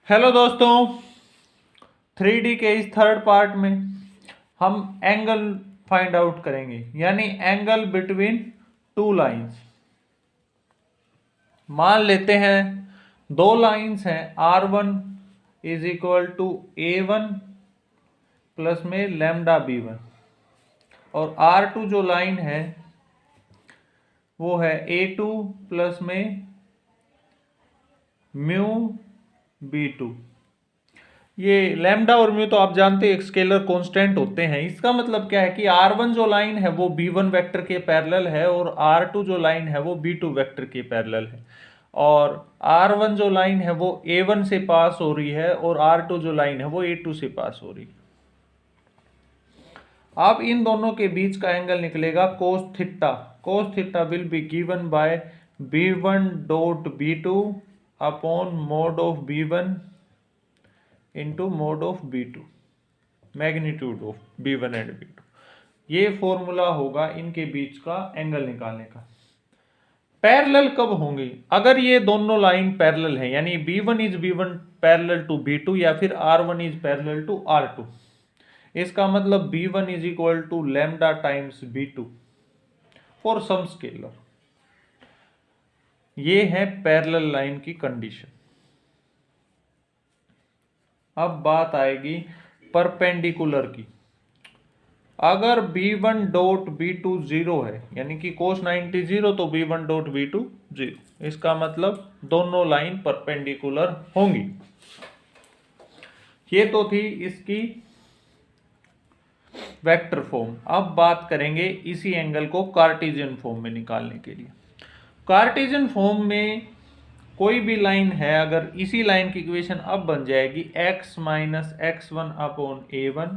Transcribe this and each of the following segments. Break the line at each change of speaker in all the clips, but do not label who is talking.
Hello दोस्तों, 3D के इस थर्ड पार्ट में हम एंगल फाइंड आउट करेंगे, यानी एंगल बिटवीन टू लाइंस। मान लेते हैं दो लाइंस हैं, R1 is equal to A1 plus में लैम्डा B1, और R2 जो लाइन है वो है A2 प्लस में म्यू B2। ये लैम्डा और म्यू तो आप जानते हैं स्केलर कांस्टेंट होते हैं। इसका मतलब क्या है कि R1 जो लाइन है वो B1 वेक्टर के पैरेलल है और R2 जो लाइन है वो B2 वेक्टर के पैरेलल है, और R1 जो लाइन है वो A1 से पास हो रही है और R2 जो लाइन है वो A2 से पास हो रही है। अब इन दोनों के बीच का एंगल निकलेगा cos theta. Cos theta will be given by B1 dot B2 upon mode of B1 into mode of B2, magnitude of B1 and B2। ये फॉर्मूला होगा इनके बीच का एंगल निकालने का। पैरेलल कब होंगी? अगर ये दोनों लाइन पैरेलल है, यानी B1 is B1 parallel to B2 या फिर R1 is parallel to R2। इसका मतलब B1 is equal to lambda times B2 for some scalar. ये है पैरेलल लाइन की कंडीशन। अब बात आएगी परपेंडिकुलर की। अगर B1 डॉट B2 जीरो है, यानी कि cos 90 जीरो, तो B1 डॉट B2 जीरो। इसका मतलब दोनों लाइन परपेंडिकुलर होंगी। ये तो थी इसकी वेक्टर फॉर्म। अब बात करेंगे इसी एंगल को कार्टेशियन फॉर्म में निकालने के लिए। कार्टेशियन फॉर्म में कोई भी लाइन है, अगर इसी लाइन की इक्वेशन अब बन जाएगी x minus x1 upon A1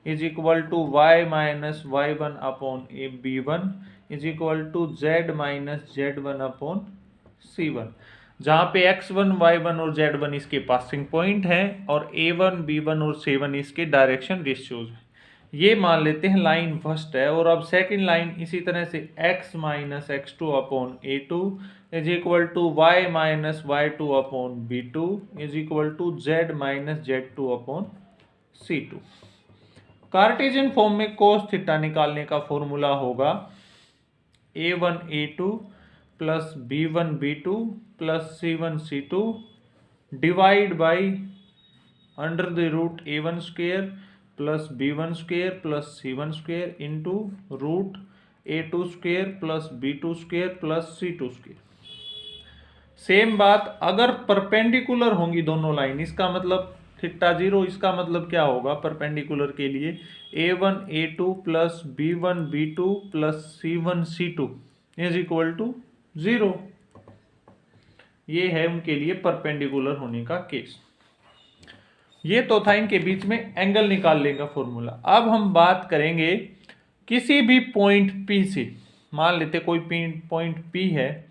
is equal to y minus y1 upon B1 is equal to z minus z1 upon C1, जहाँ पे x1 y1 और z1 इसके पासिंग पॉइंट हैं और A1 B1 और C1 इसके डायरेक्शन रेशियोज हैं। ये मान लेते हैं लाइन फर्स्ट है, और अब सेकंड लाइन इसी तरह से x minus x2 upon A2 is equal to y minus y2 upon B2 is equal to z minus z2 upon C2। Cartesian form में कोस थीटा निकालने का फॉर्मूला होगा A1 A2 plus B1 B2 plus C1 C2 divide by under the root A1 square plus B1 square plus C1 square into root A2 square plus B2 square plus C2 square. Same बात अगर perpendicular होंगी दोनों line, इसका मतलब theta zero, इसका मतलब क्या होगा परपेंडिकुलर के लिए A1 A2 plus B1 B2 plus C1 C2 is equal to zero. ये है उनके लिए परपेंडिकुलर होने का केस। ये तो था इनके बीच में एंगल निकालने का फॉर्मूला। अब हम बात करेंगे किसी भी पॉइंट P से। मान लेते कोई पॉइंट P है,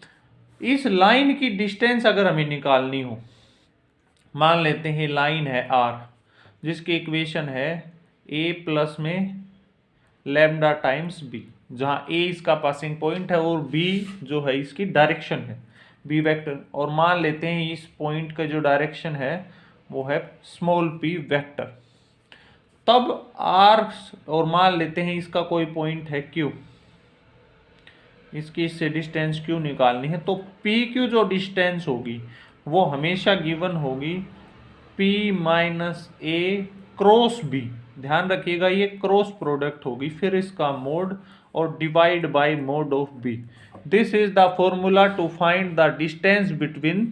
इस लाइन की डिस्टेंस अगर हमें निकालनी हो, मान लेते हैं लाइन है R जिसकी इक्वेशन है A प्लस में लैम्डा टाइम्स B, जहाँ A इसका पासिंग पॉइंट है और B जो है इसकी डायरेक्शन है, B वेक्टर। और मान लेते हैं इस पॉइंट का जो डायरेक्शन है वो है स्मॉल p वेक्टर। तब R, और मान लेते हैं इसका कोई पॉइंट है Q, इसकी इससे डिस्टेंस Q निकालनी है, तो PQ जो डिस्टेंस होगी वो हमेशा गिवन होगी P minus A cross B। ध्यान रखिएगा ये क्रॉस प्रोडक्ट होगी, फिर इसका मोड और divide by mod of B। This is the formula to find the distance between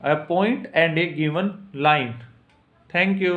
a point and a given line. Thank you.